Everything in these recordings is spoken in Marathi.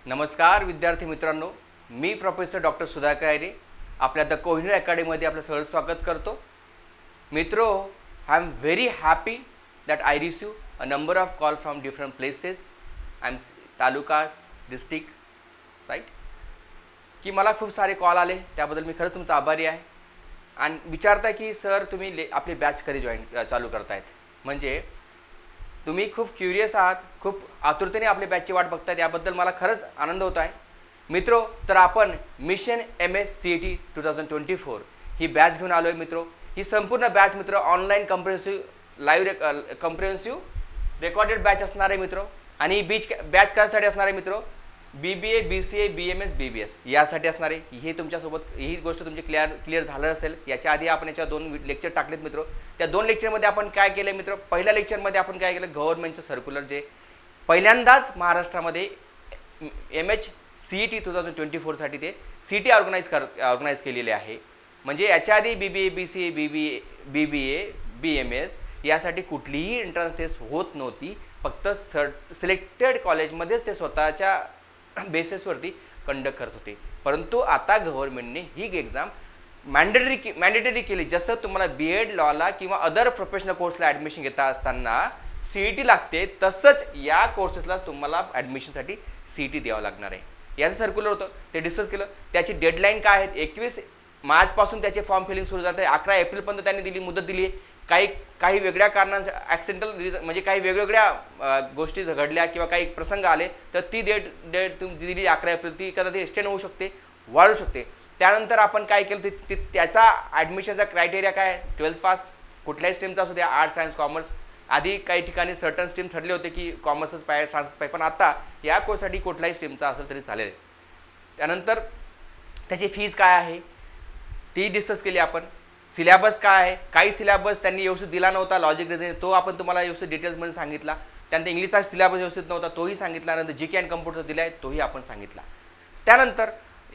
नमस्कार विद्यार्थी मित्रांनो, मी प्रोफेसर डॉक्टर सुधाकर आयरे आपल्या द कोहिनूर अकॅडमीमध्ये आपलं सहर्ष स्वागत करतो. मित्रो, I am very happy that I receive a number of call from different places and talukas district right. की मला खूप सारे कॉल आले, त्याबद्दल मी खरंच तुमचा आभारी आहे. आणि विचारताय की सर तुम्ही आपली बॅच कधी चालू करतायत. म्हणजे तुम्ही खूप क्युरियस आहात, खूप आतुरतेने आपल्या बॅचची वाट बघतायत, याबद्दल मला खरंच आनंद होत आहे. मित्रो, तर आपण मिशन MSCET 2024 ही बॅच घेऊन आलो आहे. मित्रो, ही संपूर्ण बॅच मित्र ऑनलाईन कम्प्रिहेन्सिव्ह रेकॉर्डेड बॅच असणार आहे मित्रो. आणि ही बॅच कशासाठी असणार आहे मित्रो? BBA, BCA, BMS, BBS यासाठी असणार आहे. हे तुमच्यासोबत ही गोष्ट तुमची क्लिअर झालं असेल. याच्या आधी आपण याच्या 2 लेक्चर टाकलेत मित्रो. त्या 2 लेक्चरमध्ये आपण काय केलं मित्रो? पहिल्या लेक्चरमध्ये आपण काय केलं, गव्हर्नमेंटचं सर्क्युलर जे पहिल्यांदाच महाराष्ट्रामध्ये MHCET 2024 साठी ते CT ऑर्गनाईज केलेले आहे. म्हणजे याच्या आधी BBA, BCA, BBA, BMS यासाठी कुठलीही एंट्रन्स टेस्ट होत नव्हती. फक्त सिलेक्टेड कॉलेजमध्येच ते स्वतःच्या बेसिसवरती कंडक्ट करत होते. परंतु आता गव्हर्नमेंटने ही एक्झाम मॅन्डेटरी केली. जसं तुम्हाला BEd लॉला किंवा अदर प्रोफेशनल कोर्सला ॲडमिशन घेता असताना CET लागते, तसंच या कोर्सेसला तुम्हाला ॲडमिशनसाठी CET द्यावं लागणार आहे. याचं सर्क्युलर होतं, ते डिस्कस केलं. त्याची डेडलाईन काय आहे? 21 मार्चपासून त्याचे फॉर्म फिलिंग सुरू झालं आहे. 11 एप्रिलपर्यंत त्यांनी दिली, मुदत दिली आहे. काही वेगळ्या कारणांचं ॲक्सिडेंटल रिझन म्हणजे काही वेगवेगळ्या गोष्टी घडल्या किंवा काही प्रसंग आले तर ती डेट तुम्ही दिली 11 एप्रिल, ती कदाचित एक्सटेंड होऊ शकते, वाढू शकते. त्यानंतर आपण काय केलं, त्याचा ॲडमिशनचा क्रायटेरिया काय? 12th पास कुठल्याही स्ट्रीमचा असू द्या, आर्ट्स सायन्स कॉमर्स. आधी काही ठिकाणी सर्टन स्ट्रीम ठरले होते की कॉमर्सच पाहिजे, सायन्सच पाहिजे, पण आता या कोर्ससाठी कुठल्याही स्ट्रीमचा असेल तरी चालेल. त्यानंतर त्याची फीज काय आहे ती डिस्कस केली आपण. सिलेबस काय आहे? काही सिलेबस त्यांनी व्यवस्थित दिला नव्हता, लॉजिक रिझन, तो आपण तुम्हाला व्यवस्थित डिटेल्समध्ये सांगितला. त्यानंतर इंग्लिशचा सिलेबस व्यवस्थित नव्हता, तोही सांगितला. नंतर GK अँड कम्प्युटर दिला आहे, तोही आपण सांगितला. त्यानंतर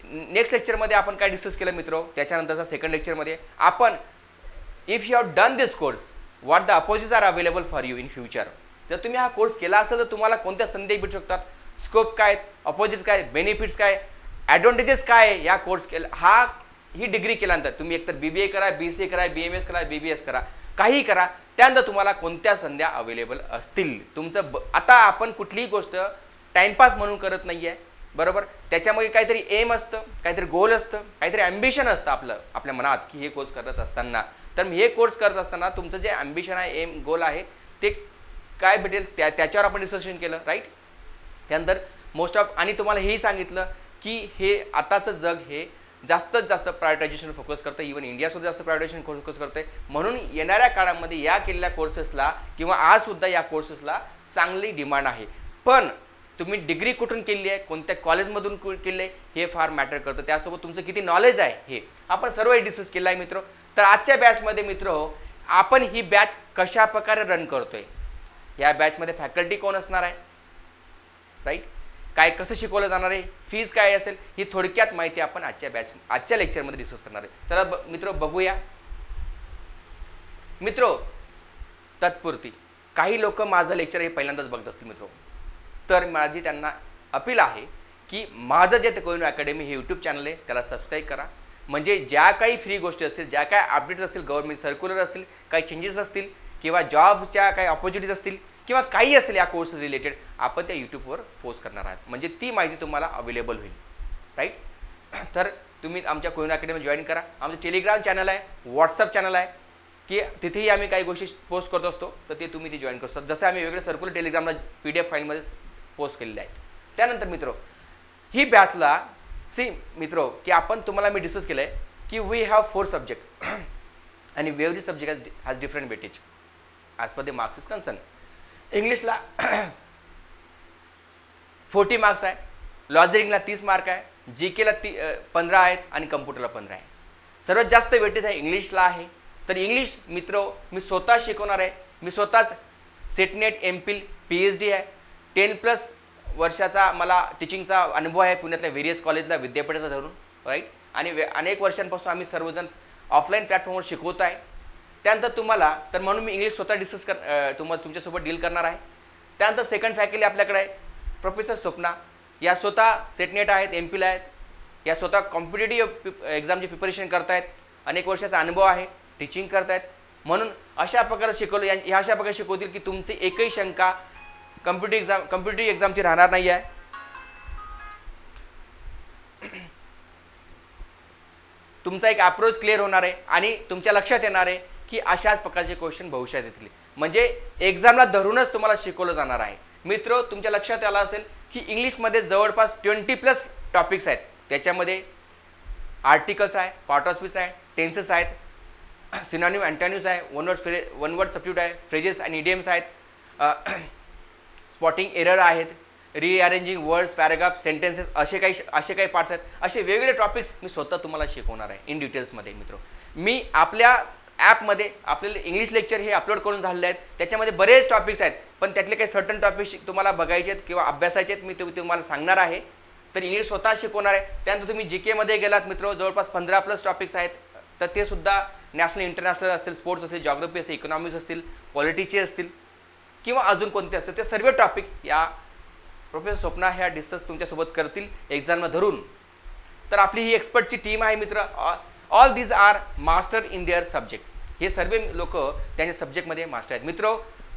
नेक्स्ट लेक्चरमध्ये आपण काय डिस्कस केलं मित्रो? त्याच्यानंतरचा सेकंड लेक्चरमध्ये आपण if you have done this course what the opposites are available for you in future. जर तुम्ही हा कोर्स केला असेल तर तुम्हाला कोणत्या संधी भेटू शकतात, स्कोप काय, अपोजिट्स काय, बेनिफिट्स काय, ॲडव्हान्टेजेस काय या कोर्स केला. ही डिग्री केल्यानंतर तुम्ही एकतर BBA करा, BCA करा, BMS करा, BBS करा, काही करा. त्यानंतर तुम्हाला कोणत्या संध्या अवेलेबल असतील. तुमचं आता आपण कुठलीही गोष्ट टाइमपास म्हणून करत नाही आहे, बरोबर. त्याच्यामध्ये काहीतरी एम असतं, काहीतरी गोल असतं, काहीतरी ॲम्बिशन असतं आपल्या मनात की हे कोर्स करत असताना. तर हे कोर्स करत असताना तुमचं जे ॲम्बिशन आहे, एम, गोल आहे, ते काय भेटेल त्याच्यावर आपण डिस्कशन केलं, राईट. त्यानंतर मोस्ट ऑफ आणि तुम्हाला हेही सांगितलं की हे आताचं जग हे जास्तीत जास्त प्रायोरिटायझेशन फोकस करतं. इव्हन इंडियासुद्धा जास्त प्रायोरिटायझेशन फोकस करते. म्हणून येणाऱ्या काळामध्ये या केलेल्या कोर्सेसला किंवा आजसुद्धा या कोर्सेसला चांगली डिमांड आहे. पण तुम्ही डिग्री कुठून केली आहे, कोणत्या कॉलेजमधून केली आहे, हे फार मॅटर करतं. त्यासोबत तुमचं किती नॉलेज आहे हे आपण सर्व डिस्कस केलं आहे मित्रो. तर आजच्या बॅचमध्ये मित्रो आपण ही बॅच कशा प्रकारे रन करतोय, या बॅचमध्ये फॅकल्टी कोण असणार आहे, राईट, काय कसं शिकवलं जाणार आहे, फीज काय असेल, ही थोडक्यात माहिती आपण आजच्या लेक्चरमध्ये डिस्कस करणार आहे. तर मित्रो बघूया. मित्रो, तत्पुरती काही लोक माझं लेक्चर हे पहिल्यांदाच बघत असतील मित्रो, तर माझी त्यांना अपील आहे की माझं जे कोहिनूर अकॅडमी हे यूट्यूब चॅनल आहे त्याला सबस्क्राईब करा. म्हणजे ज्या काही फ्री गोष्टी असतील, ज्या काही अपडेट्स असतील, गव्हर्नमेंट सर्क्युलर असतील, काही चेंजेस असतील किंवा जॉबच्या काही ऑपॉर्च्युनिटीज असतील किंवा काही असतील या कोर्स रिलेटेड, आपण त्या यूट्यूबवर पोस्ट करणार आहात. म्हणजे ती माहिती तुम्हाला अवेलेबल होईल, राईट. तर तुम्ही आमच्या कोहिनूर अकॅडमी जॉईन करा. आमचं टेलिग्राम चॅनल आहे, व्हॉट्सअप चॅनल आहे की तिथेही आम्ही काही गोष्टी पोस्ट करत असतो, तर ते तुम्ही ती जॉईन करू शकता. जसं आम्ही वेगळे सर्क्युलर टेलिग्रामला PDF फाईलमध्ये पोस्ट केलेले आहेत. त्यानंतर मित्रो ही बॅचला मित्रो की आपण तुम्हाला मी डिस्कस केलं आहे की वी हॅव 4 सब्जेक्ट आणि every subject has different weightage as per the marks is concern. इंग्लिशला 40 मार्क्स आहे, लॉजिकला 30 मार्क आहे, GKला 15 आहेत आणि कम्प्युटरला 15 आहे. सर्वात जास्त वेटेज आहे इंग्लिशला आहे. तर इंग्लिश मित्रो मी स्वतः शिकवणार आहे. मी स्वतःच सेटनेट, MPhil, PhD आहे. 10+ वर्षाचा मला टीचिंगचा अनुभव आहे पुण्यातल्या व्हेरियस कॉलेजला, विद्यापीठाचा धरून, राईट. आणि अनेक वर्षांपासून आम्ही सर्वजण ऑफलाईन प्लॅटफॉर्मवर शिकवत आहे. त्यानंतर तुम्हाला तर म्हणून मी इंग्लिश स्वतः तुमच्यासोबत डील करणार आहे. त्यानंतर सेकंड फॅकल्टी आपल्याकडे आहे प्रोफेसर स्वप्ना, या स्वतः सेटनेट आहेत, एमपीला आहेत, या स्वतः कॉम्पिटेटिव्ह एक्झामची प्रिपरेशन करतायत, अनेक वर्षाचा अनुभव आहे, टीचिंग करतायत. म्हणून अशा प्रकारे शिकवलं, ह्या अशा प्रकारे शिकवतील की तुमची एकही शंका कॉम्पिटेटिव्ह एक्झामची राहणार नाही आहे. तुमचा एक अप्रोच क्लिअर होणार आहे आणि तुमच्या लक्षात येणार आहे की अशाच प्रकारचे क्वेश्चन भविष्यात येतील. म्हणजे एक्झामला धरूनच तुम्हाला शिकवलं जाणार आहे. मित्र, तुमच्या लक्षात आलं असेल की इंग्लिशमध्ये जवळपास 20+ टॉपिक्स आहेत. त्याच्यामध्ये आर्टिकल्स आहे, पार्ट ऑफ स्पीच आहे, टेन्सेस आहेत, सिनॉनिम अँटोनिम्स आहे, वन वर्ड सबस्टिट्यूट आहे, फ्रेजेस आणि इडियम्स आहेत, स्पॉटिंग एरर आहेत, रिअरेंजिंग वर्ड्स, पॅराग्राफ, सेंटेन्सेस, असे काही पार्ट्स आहेत. असे वेगवेगळे टॉपिक्स मी स्वतः तुम्हाला शिकवणार आहे इन डिटेल्समध्ये. मित्र, मी आपल्या ॲपमध्ये आपल्याला इंग्लिश लेक्चर हे अपलोड करून झालेले आहेत. त्याच्यामध्ये बरेच टॉपिक्स आहेत, पण त्यातले काही सर्टन टॉपिक्स तुम्हाला बघायचे आहेत किंवा अभ्यासाचे आहेत, मी तुम्हाला सांगणार आहे. तर इंग्लिश स्वतः शिकवणार आहे. त्यानंतर तुम्ही GK मध्ये गेलात मित्र, जवळपास 15+ टॉपिक्स आहेत. तर ते सुद्धा नॅशनल इंटरनॅशनल असतील, स्पोर्ट्स असतील, जॉग्राफी असतील, इकॉनॉमिक्स असतील, पॉलिटिचे असतील किंवा अजून कोणते असतील, ते सर्व टॉपिक या प्रोफेसर स्वप्ना ह्या डिस्कस तुमच्यासोबत करतील एक्झामला धरून. तर आपली ही एक्सपर्टची टीम आहे मित्र. All these are master in their subject. हे सर्व लोक त्यांच्या सब्जेक्टमध्ये मास्टर आहेत. मित्र,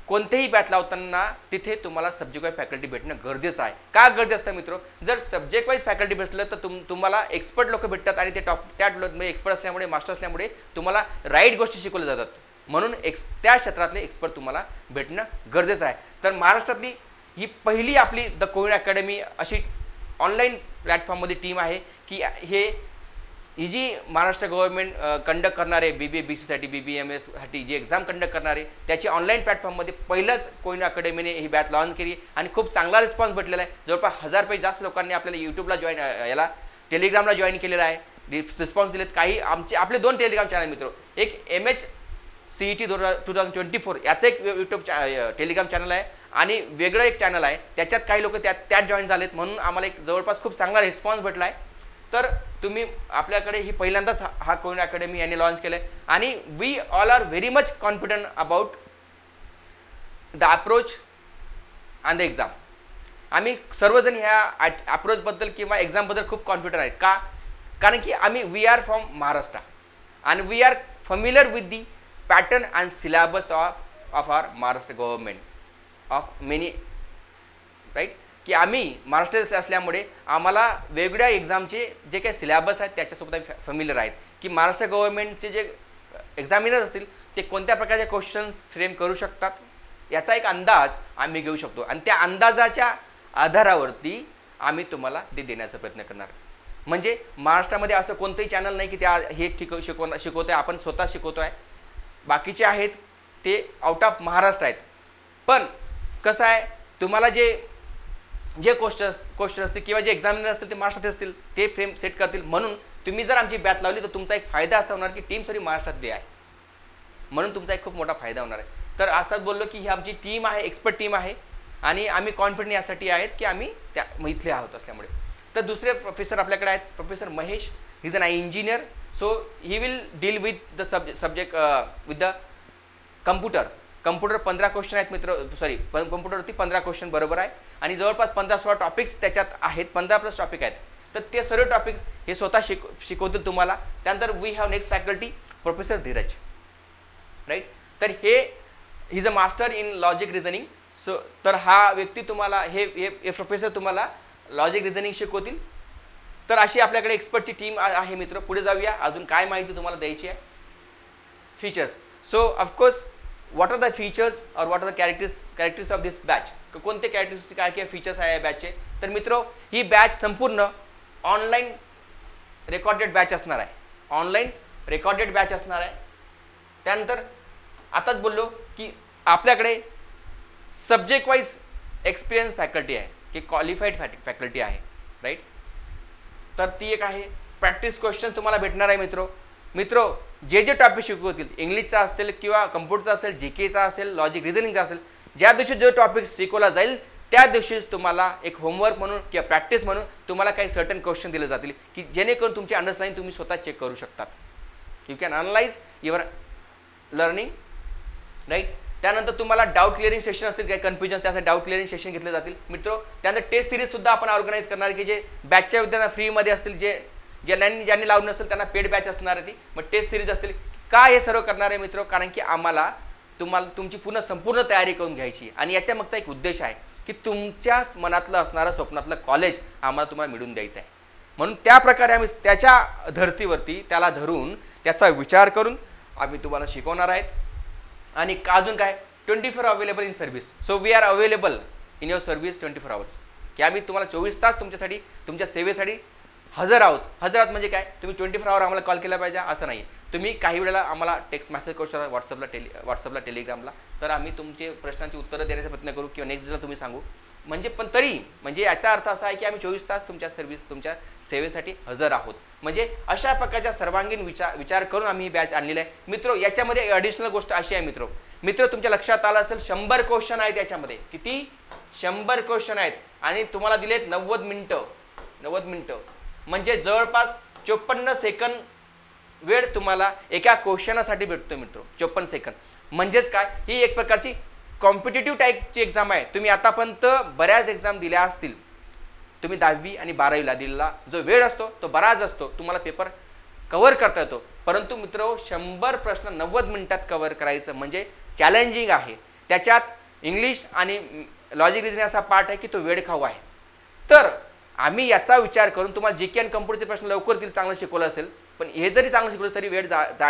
कोणतेही बॅच लावताना तिथे तुम्हाला सब्जेक्ट वाईज फॅकल्टी भेटणं गरजेचं आहे. का गरजेचं असतं मित्र? जर सब्जेक्ट वाईज फॅकल्टी भेटलं तर तुम्हाला एक्सपर्ट लोक भेटतात आणि त्या एक्सपर्ट असल्यामुळे, मास्टर असल्यामुळे तुम्हाला राईट गोष्टी शिकवल्या जातात. म्हणून त्या क्षेत्रातले एक्सपर्ट तुम्हाला भेटणं गरजेचं आहे. तर महाराष्ट्रातली ही पहिली आपली द कोविन अकॅडमी अशी ऑनलाईन प्लॅटफॉर्ममध्ये टीम आहे की ही जी महाराष्ट्र गव्हर्नमेंट कंडक्ट करणारे BBA BC साठी, BBMS साठी जी एक्झाम कंडक्ट करणारे, त्याची ऑनलाईन प्लॅटफॉर्ममध्ये पहिलंच कोविन अकॅडमीने ही बॅच लॉन्च केली आणि खूप चांगला रिस्पॉन्स भेटलेला आहे. जवळपास 1000 जास्त लोकांनी आपल्याला यूट्यूबला टेलिग्रामला जॉईन केलेला आहे, रिस्पॉन्स दिलेत. काही आपले 2 टेलिग्राम चॅनल मित्र, एक MHCET 2024 याचं एक यूट्यूब टेलिग्राम चॅनल आहे आणि वेगळं एक चॅनल आहे, त्याच्यात काही लोक त्यात जॉईन झालेत. म्हणून आम्हाला एक जवळपास खूप चांगला रिस्पॉन्स भेटला आहे. तर तुम्ही आपल्याकडे ही पहिल्यांदाच हा कोविन अकॅडमी यांनी लॉन्च केलं आहे आणि we all are very much confident about the approach and the exam. आम्ही सर्वजण ह्या अप्रोचबद्दल किंवा एक्झामबद्दल खूप कॉन्फिडंट आहेत. का? कारण की वी आर फ्रॉम महाराष्ट्र आणि we are familiar with the pattern and syllabus of our Maharashtra government of many right. की आम्ही महाराष्ट्राचे असल्यामुळे आम्हाला वेगवेगळ्या एक्झामचे जे काही सिलेबस आहेत त्याच्यासोबत आम्ही फॅमिलियर आहेत की महाराष्ट्र गव्हर्नमेंटचे जे एक्झामिनर असतील ते कोणत्या प्रकारचे क्वेश्चन्स फ्रेम करू शकतात याचा एक अंदाज आम्ही घेऊ शकतो आणि त्या अंदाजाच्या आधारावरती आम्ही तुम्हाला ते देण्याचा प्रयत्न करणार. म्हणजे महाराष्ट्रामध्ये असं कोणतंही चॅनल नाही की त्या हे शिकवतोय, आपण स्वतः शिकवतोय. बाकीचे आहेत ते आउट ऑफ महाराष्ट्र आहेत. पण कसं आहे, तुम्हाला जे क्वेश्चन असतील किंवा जे एक्झामिनर असतील ते महाराष्ट्रात असतील, ते फ्रेम सेट करतील. म्हणून तुम्ही जर आमची बॅच लावली तर तुमचा एक फायदा असा होणार की टीम सॉरी महाराष्ट्रातली आहे, म्हणून तुमचा एक खूप मोठा फायदा होणार आहे. तर असंच बोललो की ही आमची टीम आहे, एक्सपर्ट टीम आहे आणि आम्ही कॉन्फिडंट यासाठी आहेत की आम्ही त्या इथले आहोत असल्यामुळे. तर दुसरे प्रोफेसर आपल्याकडे आहेत, professor Mahesh. He is an engineer, so he will deal with the subject with the computer 15 question आहेत मित्र, सॉरी कम्प्युटरवरती 15 क्वेश्चन बरोबर आहे आणि जवळपास 15-16 टॉपिक्स त्याच्यात आहेत, 15+ टॉपिक आहेत. तर ते सर्व टॉपिक्स हे स्वतः शिकवतील तुम्हाला. त्यानंतर we have next faculty professor Dheeraj, right. तर he is a master in logic reasoning. So तर हा व्यक्ती तुम्हाला हे प्रोफेसर तुम्हाला लॉजिक रिझनिंग शिकवतील. तर अशी आपल्याकडे एक्सपर्टची टीम आहे मित्र. पुढे जाऊया, अजून काय माहिती तुम्हाला द्यायची आहे. Features. So of course what are the features और what are the characteristics of this batch. कोणते कॅरेक्टरिस्टिक्स काय काय फीचर्स आहे या बॅचचे. तर मित्र, ही बॅच संपूर्ण ऑनलाईन रेकॉर्डेड बॅच असणार आहे. ऑनलाईन रेकॉर्डेड बॅच असणार आहे. त्यानंतर आताच बोललो की आपल्याकडे सब्जेक्ट वाईज एक्सपिरियन्स फॅकल्टी आहे की क्वालिफाईड फॅकल्टी आहे, राईट. तर ती एक आहे. प्रॅक्टिस क्वेश्चन तुम्हाला भेटणार आहे मित्र. जे टॉपिक शिकवतील, इंग्लिशचा असेल किंवा कम्प्युटरचा असेल, GKचा असेल, लॉजिक रिझनिंगचा असेल, ज्या दिवशी जो टॉपिक शिकवला जाईल त्या दिवशीच तुम्हाला एक होमवर्क म्हणून किंवा प्रॅक्टिस म्हणून तुम्हाला काही सर्टन क्वेश्चन दिले जातील की जेणेकरून तुमची अंडरस्टँडिंग तुम्ही स्वतः चेक करू शकतात. You can analyse your learning, right. त्यानंतर तुम्हाला डाऊट क्लिअरिंग सेशन असतील, काही कन्फ्युजन त्यासाठी डाऊट क्लिअरिंग सेशन घेतले जातील मित्र. त्यानंतर टेस्ट सिरीज सुद्धा आपण ऑर्गनाईज करणार की जे बॅचच्या विद्यार्थ्यांना फ्रीमध्ये असतील, ज्यांनी लावून नसेल त्यांना पेड बॅच असणार आहे ती. मग टेस्ट सिरीज असतील. का हे सर्व करणार आहे मित्र? कारण की आम्हाला तुमची संपूर्ण तयारी करून घ्यायची आणि याच्या मागचा एक उद्देश आहे की तुमच्या मनातलं असणारं स्वप्नातलं कॉलेज आम्हाला तुम्हाला मिळवून द्यायचं आहे. म्हणून त्या प्रकारे आम्ही त्याच्या धर्तीवरती त्याला धरून त्याचा विचार करून आम्ही तुम्हाला शिकवणार आहेत. आणि अजून काय 24 available in service. So we are available in your service 24 hours. की आम्ही तुम्हाला 24 तास तुमच्यासाठी तुमच्या सेवेसाठी हजर आहोत. हजर आहोत म्हणजे काय? तुम्ही 24 आवर आम्हाला कॉल केला पाहिजे असं नाही. तुम्ही काही वेळेला आम्हाला टेक्स्ट मेसेज करू शकता व्हॉट्सअपला टेलिग्रामला. तर आम्ही तुमचे प्रश्नांची उत्तरं देण्याचा प्रयत्न करू किंवा नेक्स्ट डेला तुम्ही सांगू. म्हणजे याचा अर्थ असा आहे की आम्ही 24 तास तुमच्या सेवेसाठी हजर आहोत. म्हणजे अशा प्रकारच्या सर्वांगीण विचार करून आम्ही ही बॅच आणलेला आहे मित्र. याच्यामध्ये ॲडिशनल गोष्ट अशी आहे मित्र तुमच्या लक्षात आलं असेल 100 क्वेश्चन आहेत याच्यामध्ये. किती? 100 क्वेश्चन आहेत आणि तुम्हाला दिलेत 90 मिनिटं म्हणजे जवळपास 54 सेकंद वेळ तुम्हाला एका क्वेश्चनासाठी भेटतो मित्र. 54 सेकंद म्हणजेच काय? ही एक प्रकारची कॉम्पिटेटिव्ह टाईपची एक्झाम आहे. तुम्ही आतापर्यंत बऱ्याच एक्झाम दिल्या असतील. तुम्ही 10वी आणि 12वीला दिलेला जो वेळ असतो तो बराच असतो, तुम्हाला पेपर कव्हर करता येतो. परंतु मित्र 100 प्रश्न 90 मिनिटात कव्हर करायचं म्हणजे चॅलेंजिंग आहे. त्याच्यात इंग्लिश आणि लॉजिक रिझनिंग असा पार्ट आहे की तो वेळखाऊ आहे. तर आम्ही याचा विचार करून तुम्हाला जीके आणि कम्प्युटरचे प्रश्न लवकर दिल चांगलं शिकवलं असेल, पण हे जरी चांगलं शिकवलं तरी वेळ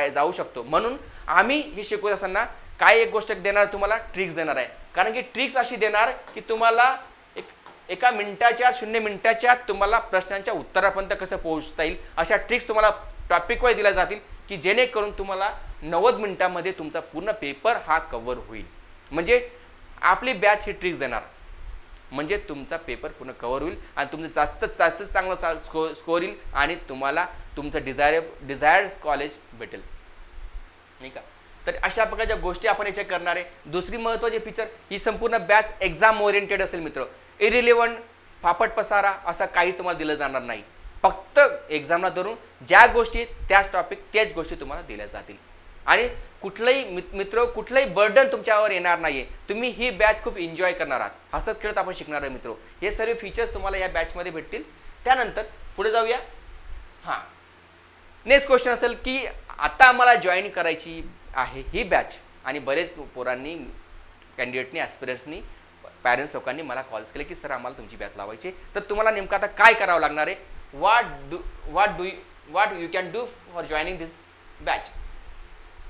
जाऊ शकतो. म्हणून आम्ही हे शिकवत असताना काय एक गोष्ट देणार, तुम्हाला ट्रिक्स देणार आहे. कारण की ट्रिक्स अशी देणार की तुम्हाला एका मिनिटाच्या 0 मिनिटाच्या तुम्हाला प्रश्नांच्या उत्तरापर्यंत कसं पोहोचता येईल अशा ट्रिक्स तुम्हाला टॉपिक वाईज दिल्या जातील की जेणेकरून तुम्हाला 90 मिनिटांमध्ये तुमचा पूर्ण पेपर हा कव्हर होईल. म्हणजे आपली बॅच ही ट्रिक्स देणार म्हणजे तुमचा पेपर पूर्ण कव्हर होईल आणि तुमचं जास्त चांगलं स्कोअर येईल आणि तुम्हाला तुमचं डिझायर्ड कॉलेज भेटेल. नाही का? तर अशा प्रकारच्या गोष्टी आपण याच्या करणार आहे. दुसरी महत्त्वाची फीचर, ही संपूर्ण बॅच एक्झाम ओरिएंटेड असेल मित्र. इरिलेव्हंट फापट पसारा असं काहीच तुम्हाला दिलं जाणार नाही. फक्त एक्झामला धरून ज्या गोष्टी त्याच टॉपिक त्याच गोष्टी तुम्हाला दिल्या जातील आणि कुठलंही बर्डन तुमच्यावर येणार नाहीये. तुम्ही ही बॅच खूप एन्जॉय करणार आहात. हसत खेळत आपण शिकणार आहे मित्र. हे सर्व फीचर्स तुम्हाला या बॅचमध्ये भेटतील. त्यानंतर पुढे जाऊया. नेक्स्ट क्वेश्चन असेल की आता आम्हाला जॉईन करायची आहे ही बॅच आणि बरेच पोरांनी कॅन्डिडेटनी ॲस्पिरंट्सनी पॅरेंट्स लोकांनी मला कॉल्स केले की सर आम्हाला तुमची बॅच लावायची. तर तुम्हाला नेमकं आता काय करावं लागणार आहे? What you can do for joining this batch,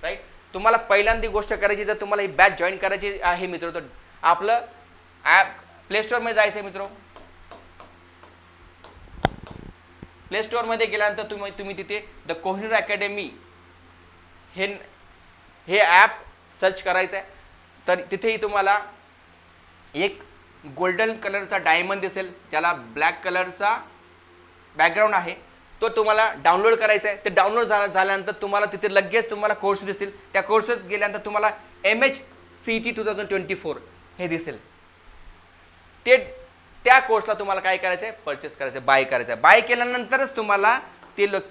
right? तुम्हाला पहिल्यांदी गोष्ट करायची, जर तुम्हाला ही बॅच जॉईन करायची आहे मित्र तर आपलं ॲप प्ले स्टोअरमध्ये जायचं आहे मित्र. प्ले स्टोअरमध्ये गेल्यानंतर तुम्ही तिथे द कोहिनूर अकॅडमी हे ॲप सर्च करायचं आहे. तर तिथेही तुम्हाला एक गोल्डन कलरचा डायमंड दिसेल, ज्याला ब्लॅक कलरचा बॅकग्राऊंड आहे, तो तुम्हाला डाउनलोड करायचा आहे. ते डाउनलोड झाल्यानंतर तुम्हाला तिथे लगेच तुम्हाला कोर्स दिसतील. त्या कोर्सेस गेल्यानंतर तुम्हाला MHCT 2024 हे दिसेल. त्या कोर्सला तुम्हाला काय करायचं आहे? परचेस करायचं आहे, बाय करायचं आहे. बाय केल्यानंतरच तुम्हाला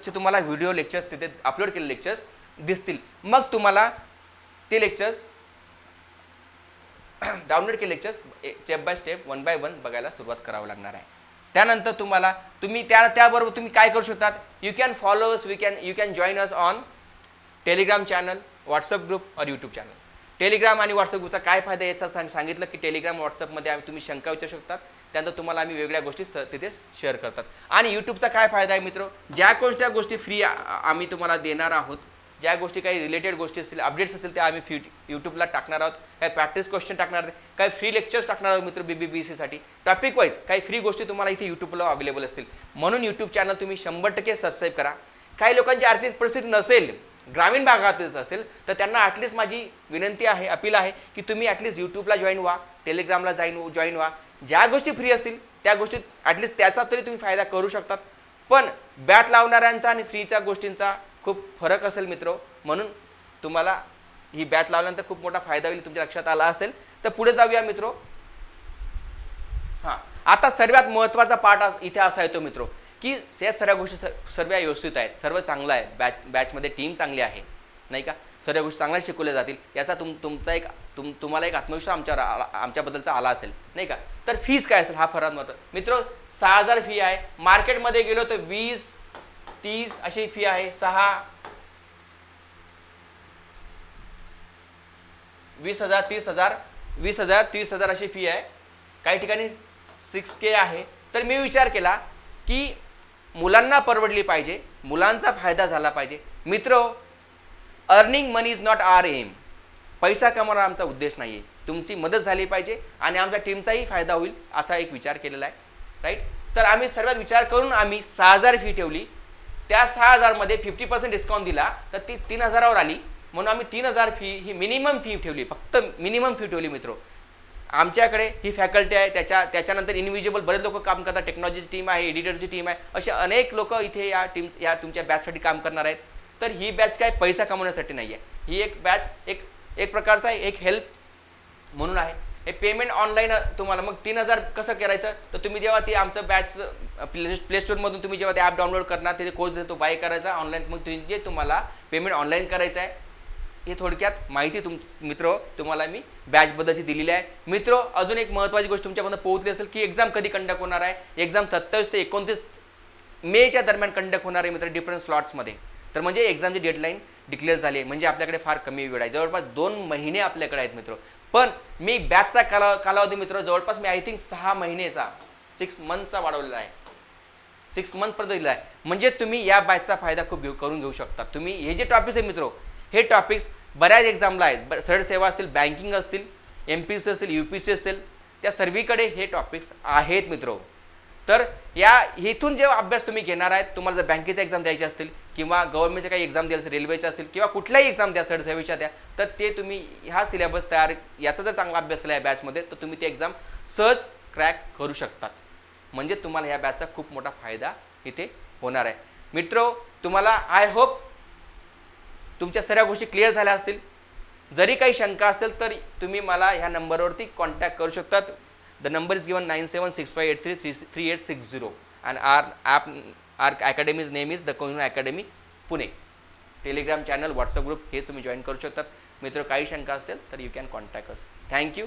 तुम्हाला व्हिडिओ लेक्चर्स तिथे अपलोड केलेले लेक्चर्स दिसतील. मग तुम्हाला ते लेक्चर्स डाउनलोड केले lectures step by step 1 by 1 बघायला सुरुवात करावं लागणार आहे. त्यानंतर त्याबरोबर तुम्ही काय करू शकतात? You can follow us, you can join us on Telegram channel, WhatsApp group और यूट्यूब चॅनल. टेलिग्राम आणि व्हॉट्सअप ग्रुपचा काय फायदा याचा सांगितलं की टेलिग्राम व्हॉट्सअपमध्ये तुम्ही शंका विचारू शकतात. त्यानंतर तुम्हाला आम्ही वेगळ्या गोष्टी तिथे शेअर करतात. आणि यूट्यूबचा काय फायदा आहे मित्र? ज्या कोणत्या गोष्टी फ्री आम्ही तुम्हाला देणार आहोत, ज्या गोष्टी काही रिलेटेड गोष्टी असतील, अपडेट्स असतील, त्या आम्ही यूट्यूबला टाकणार आहोत. काही प्रॅक्टिस क्वेश्चन टाकणार आहोत, काही फ्री लेक्चर्स टाकणार आहोत मित्र. BBBCसाठी टॉपिक वाईज काही फ्री गोष्टी तुम्हाला इथे यूट्यूबला अवेलेबल असतील. म्हणून यूट्यूब चॅनल तुम्ही 100% सबस्क्राईब करा. काही लोकांची आर्थिक परिस्थिती नसेल, ग्रामीण भागातच असेल, तर त्यांना ॲटलिस्ट माझी विनंती आहे, अपील आहे की तुम्ही ॲटलिस्ट यूट्यूबला जॉईन व्हा, टेलिग्रामला जॉईन व्हा. ज्या गोष्टी फ्री असतील त्या गोष्टी ॲटलिस्ट त्याचा तरी तुम्ही फायदा करू शकतात. पण बॅट लावणाऱ्यांचा आणि फ्रीच्या गोष्टींचा खूप फरक असेल मित्र. म्हणून तुम्हाला ही बॅच लावल्यानंतर खूप मोठा फायदा होईल, तुमच्या लक्षात आला असेल. तर पुढे जाऊया मित्र. आता सर्वात महत्त्वाचा पार्ट इथे असा येतो मित्र की या सर्व गोष्टी सर्व व्यवस्थित आहेत, सर्व चांगलं आहे, बॅचमध्ये टीम चांगली आहे. नाही का, सर्व गोष्टी चांगल्या शिकवल्या जातील याचा तुमचा एक तुम्हाला एक आत्मविश्वास आमच्याबद्दलचा आला असेल नाही का. तर फीज काय असेल हा फरक महत्त्व मित्र. 6,000 फी आहे. मार्केटमध्ये गेलो तर 20-30 अशी फी आहे. 20,000 30,000 20,000 30,000 अशी फी आहे. काही ठिकाणी 6K आहे. तर मी विचार केला की मुलांना परवडली पाहिजे, मुलांचा फायदा झाला पाहिजे. मित्र, earning money is not our aim. पैसा कमवणं आमचा उद्देश नाही आहे. तुमची मदत झाली पाहिजे आणि आमच्या टीमचाही फायदा होईल असा एक विचार केलेला आहे. राईट. तर आम्ही सर्वात विचार करून आम्ही 6,000 फी ठेवली. त्या 6,000 मध्ये 50% डिस्काउंट दिला तर ती 3,000वर आली. म्हणून आम्ही 3,000 फी ही मिनिमम फी ठेवली, फक्त मिनिमम फी ठेवली. मित्र, आमच्याकडे ही फॅकल्टी आहे. त्याच्यानंतर इनविजिबल बरेच लोक काम करतात. टेक्नॉलॉजीची टीम आहे, एडिटरची टीम आहे, असे अनेक लोक इथे या तुमच्या बॅचसाठी काम करणार आहेत. तर ही बॅच काय पैसा कमवण्यासाठी नाही आहे. ही एक बॅच एक प्रकारचा एक हेल्प म्हणून आहे. हे पेमेंट ऑनलाईन तुम्हाला मग 3,000 कसं करायचं, तर तुम्ही जेव्हा ती आमचं बॅच प्ले स्टोअरमधून तुम्ही जेव्हा ते ॲप डाउनलोड करणार, तिथे कोर्स तो बाय करायचा ऑनलाईन. मग जे तुम्हाला पेमेंट ऑनलाईन करायचं आहे. हे थोडक्यात माहिती मित्र तुम्हाला मी बॅचबद्दलची दिलेली आहे. मित्र, अजून एक महत्त्वाची गोष्ट तुमच्यापर्यंत पोहोचली असेल की एक्झाम कधी कंडक्ट होणार आहे. एक्झाम 27 ते 29 मेच्या दरम्यान कंडक्ट होणार आहे मित्र, डिफरंट स्लॉट्समध्ये. तर म्हणजे एक्झामची डेडलाईन डिक्लेअर झाली आहे. म्हणजे आपल्याकडे फार कमी वेळ आहे. जवळपास 2 महिने आपल्याकडे आहेत मित्र. पण मी बॅचचा कालावधी मित्र जवळपास मी आय थिंक 6 महिनेचा 6 मंथचा वाढवलेला आहे. 6 मंथपर्यंत दिला आहे. म्हणजे तुम्ही या बॅचचा फायदा खूप करून घेऊ शकता. तुम्ही हे जे टॉपिक्स आहे मित्र, हे टॉपिक्स बऱ्याच एक्झामला आहेत. सरळ सेवा असतील, बँकिंग असतील, MPC असतील, UPC असतील, त्या सर्वीकडे हे टॉपिक्स आहेत मित्र. तर इथून जेव्हा अभ्यास तुम्ही घेणार आहेत, तुम्हाला जर बँकेचा एक्झाम द्यायचे असतील किंवा गव्हर्नमेंटचे काही एक्झाम द्यायचे असेल, रेल्वेच्या असतील किंवा कुठल्याही एक्झाम द्या, सरळ सेवेच्या द्या, तर ते तुम्ही हा सिलेबस याचा जर चांगला अभ्यास केला या बॅचमध्ये, तर तुम्ही ते एक्झाम सहज क्रॅक करू शकतात. म्हणजे तुम्हाला या बॅचचा खूप मोठा फायदा इथे होणार आहे. मित्र, तुम्हाला आय होप तुमच्या सर्व गोष्टी क्लिअर झाल्या असतील. जरी काही शंका असतील तर तुम्ही मला ह्या नंबरवरती कॉन्टॅक्ट करू शकतात. The number is given 9765833860 and our academy's name is the Kohinoor Academy Pune. Telegram channel, WhatsApp group हे तुम्ही जॉईन करू शकतात. मित्र, काही शंका असतील तर you can contact us. Thank you.